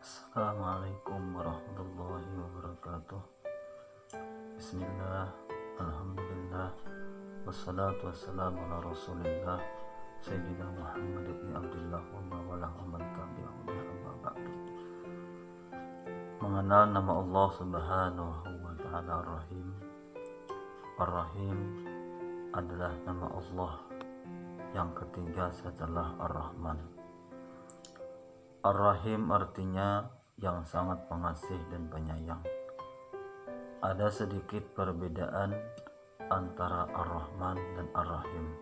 Assalamualaikum warahmatullahi wabarakatuh. Bismillah, alhamdulillah, wassalatu wassalamu ala rasulillah Sayyidina Muhammad ibn Abdullah wa mawalah wa man tabi'ahu bi amma ba'du. Mengenal nama Allah subhanahu wa ta'ala Ar-Rahim. Ar-Rahim adalah nama Allah yang ketiga setelah Ar-Rahman. Ar-Rahim artinya yang sangat pengasih dan penyayang. Ada sedikit perbedaan antara Ar-Rahman dan Ar-Rahim.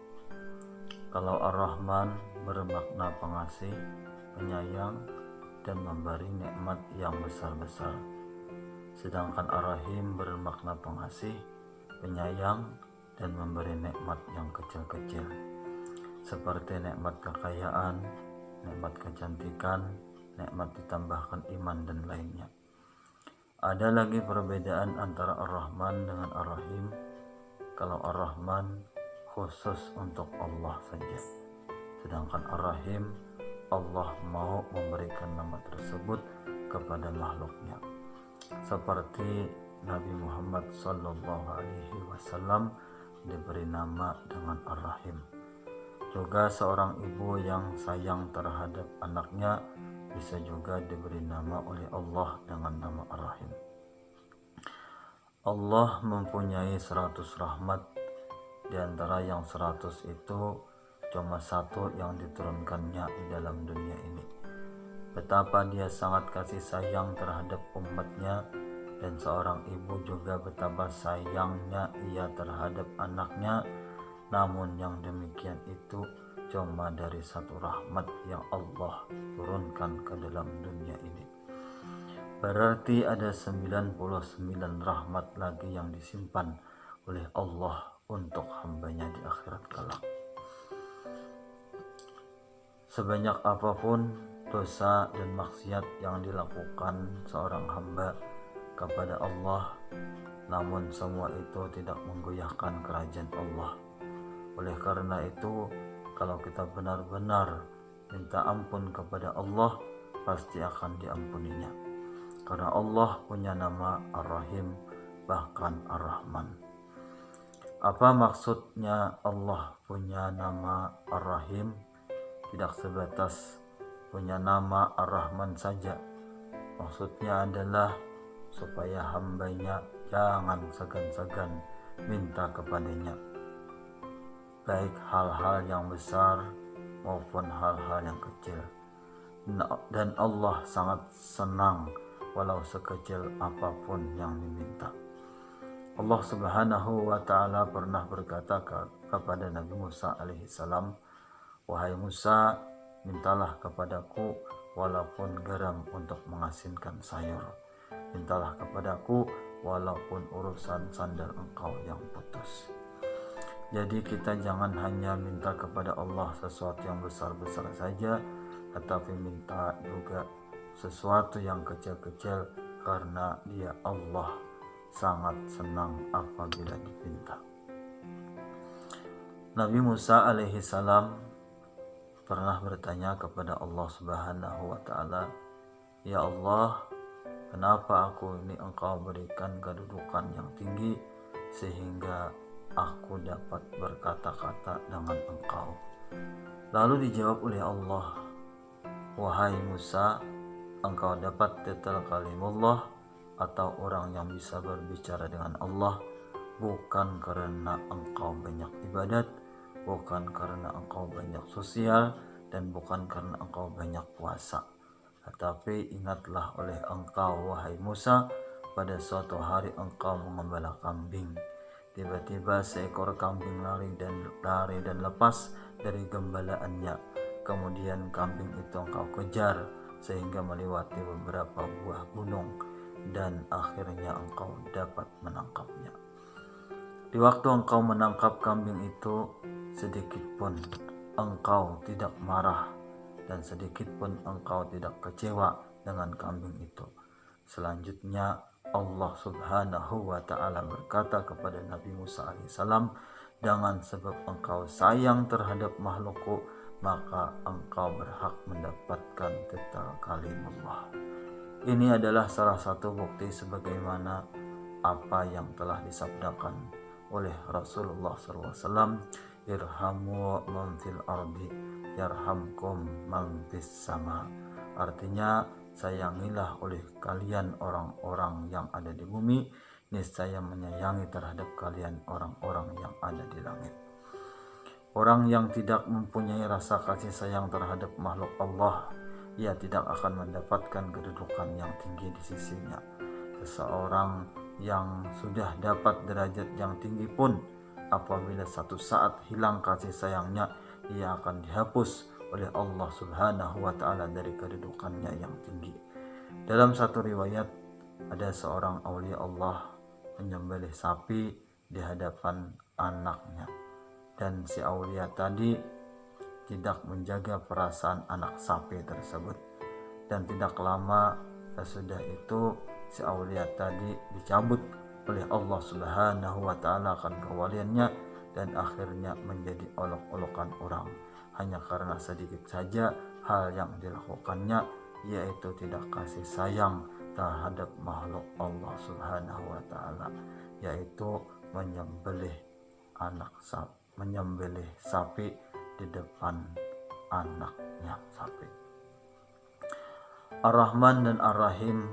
Kalau Ar-Rahman bermakna pengasih, penyayang, dan memberi nikmat yang besar-besar. Sedangkan Ar-Rahim bermakna pengasih, penyayang, dan memberi nikmat yang kecil-kecil. Seperti nikmat kekayaan, nikmat kecantikan, nikmat ditambahkan iman, dan lainnya. Ada lagi perbedaan antara Ar-Rahman dengan Ar-Rahim. Kalau Ar-Rahman khusus untuk Allah saja, sedangkan Ar-Rahim Allah mau memberikan nama tersebut kepada makhluknya. Seperti Nabi Muhammad SAW diberi nama dengan Ar-Rahim. Juga seorang ibu yang sayang terhadap anaknya bisa juga diberi nama oleh Allah dengan nama Ar-Rahim. Allah mempunyai 100 rahmat. Di antara yang 100 itu cuma satu yang diturunkannya di dalam dunia ini. Betapa dia sangat kasih sayang terhadap umatnya, dan seorang ibu juga betapa sayangnya ia terhadap anaknya. Namun yang demikian itu cuma dari satu rahmat yang Allah turunkan ke dalam dunia ini. Berarti ada 99 rahmat lagi yang disimpan oleh Allah untuk hambanya di akhirat kelak. Sebanyak apapun dosa dan maksiat yang dilakukan seorang hamba kepada Allah, namun semua itu tidak menggoyahkan kerajaan Allah. Oleh karena itu, kalau kita benar-benar minta ampun kepada Allah, pasti akan diampuninya. Karena Allah punya nama Ar-Rahim, bahkan Ar-Rahman. Apa maksudnya Allah punya nama Ar-Rahim? Tidak sebatas punya nama Ar-Rahman saja. Maksudnya adalah supaya hambanya jangan segan-segan minta kepadanya, baik hal-hal yang besar maupun hal-hal yang kecil. Dan Allah sangat senang walau sekecil apapun yang diminta. Allah subhanahu wa ta'ala pernah berkata kepada Nabi Musa alaihissalam, "Wahai Musa, mintalah kepadaku walaupun garam untuk mengasinkan sayur. Mintalah kepadaku walaupun urusan sandal engkau yang putus." Jadi kita jangan hanya minta kepada Allah sesuatu yang besar-besar saja, tetapi minta juga sesuatu yang kecil-kecil, karena Dia Allah sangat senang apabila diminta. Nabi Musa alaihissalam pernah bertanya kepada Allah subhanahu wa ta'ala, "Ya Allah, kenapa aku ini engkau berikan kedudukan yang tinggi sehingga aku dapat berkata-kata dengan engkau?" Lalu dijawab oleh Allah, "Wahai Musa, engkau dapat titel kalimullah atau orang yang bisa berbicara dengan Allah bukan karena engkau banyak ibadat, bukan karena engkau banyak sosial, dan bukan karena engkau banyak puasa. Tetapi ingatlah oleh engkau, wahai Musa, pada suatu hari engkau mengembala kambing. Tiba-tiba seekor kambing lari dan lepas dari gembalaannya. Kemudian kambing itu engkau kejar sehingga melewati beberapa buah gunung, dan akhirnya engkau dapat menangkapnya. Di waktu engkau menangkap kambing itu, sedikit pun engkau tidak marah dan sedikit pun engkau tidak kecewa dengan kambing itu." Selanjutnya Allah subhanahu wa ta'ala berkata kepada Nabi Musa alaihissalam, "Dengan sebab engkau sayang terhadap makhlukku, maka engkau berhak mendapatkan titel kalimullah. Ini adalah salah satu bukti sebagaimana apa yang telah disabdakan oleh Rasulullah SAW, irhamu man fil ardi yarhamkum man fis sama. Artinya, sayangilah oleh kalian orang-orang yang ada di bumi, niscaya menyayangi terhadap kalian orang-orang yang ada di langit. Orang yang tidak mempunyai rasa kasih sayang terhadap makhluk Allah, ia tidak akan mendapatkan kedudukan yang tinggi di sisinya. Seseorang yang sudah dapat derajat yang tinggi pun, apabila satu saat hilang kasih sayangnya, ia akan dihapus oleh Allah Subhanahu wa Ta'ala dari kedudukannya yang tinggi. Dalam satu riwayat, ada seorang aulia Allah menyembelih sapi di hadapan anaknya, dan si aulia tadi tidak menjaga perasaan anak sapi tersebut, dan tidak lama sesudah itu si aulia tadi dicabut oleh Allah Subhanahu wa Ta'ala akan kewaliannya, dan akhirnya menjadi olok-olokan orang hanya karena sedikit saja hal yang dilakukannya, yaitu tidak kasih sayang terhadap makhluk Allah Subhanahu wa Ta'ala, yaitu menyembelih sapi di depan anaknya sapi. Ar-Rahman dan Ar-Rahim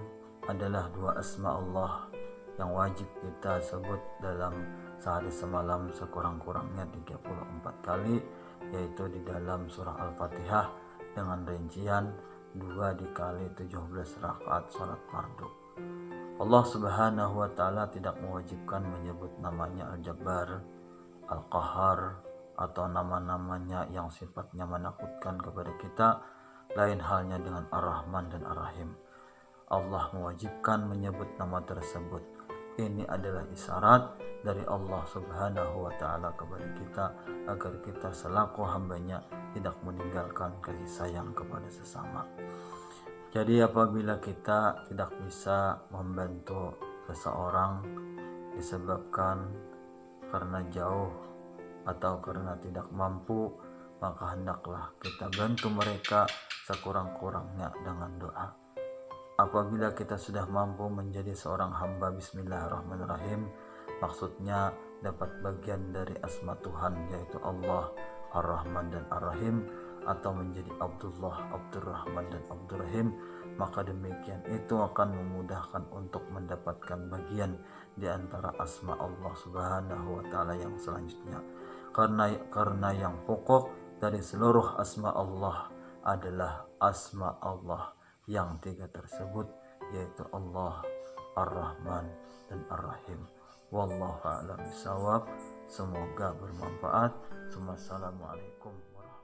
adalah dua asma Allah yang wajib kita sebut dalam sehari semalam sekurang-kurangnya 34 kali, yaitu di dalam surah Al-Fatihah dengan rincian 2 dikali 17 rakaat salat fardu. Allah Subhanahu wa Ta'ala tidak mewajibkan menyebut namanya Al-Jabbar, Al-Qahar, atau nama-namanya yang sifatnya menakutkan kepada kita, lain halnya dengan Ar-Rahman dan Ar-Rahim. Allah mewajibkan menyebut nama tersebut. Ini adalah isyarat dari Allah Subhanahu wa Ta'ala kepada kita agar kita selaku hambanya tidak meninggalkan kasih sayang kepada sesama. Jadi apabila kita tidak bisa membantu seseorang disebabkan karena jauh atau karena tidak mampu, maka hendaklah kita bantu mereka sekurang-kurangnya dengan doa. Apabila kita sudah mampu menjadi seorang hamba Bismillahirrahmanirrahim, maksudnya dapat bagian dari asma Tuhan, yaitu Allah, Ar-Rahman dan Ar-Rahim, atau menjadi Abdullah, Abdurrahman dan Abdurrahim, maka demikian itu akan memudahkan untuk mendapatkan bagian di antara asma Allah Subhanahu wa Ta'ala yang selanjutnya. Karena yang pokok dari seluruh asma Allah adalah asma Allah yang 3 tersebut, yaitu Allah, Ar-Rahman dan Ar-Rahim. Wallahu a'lam bishawab. Semoga bermanfaat. Wassalamualaikum warahmatullahi wabarakatuh.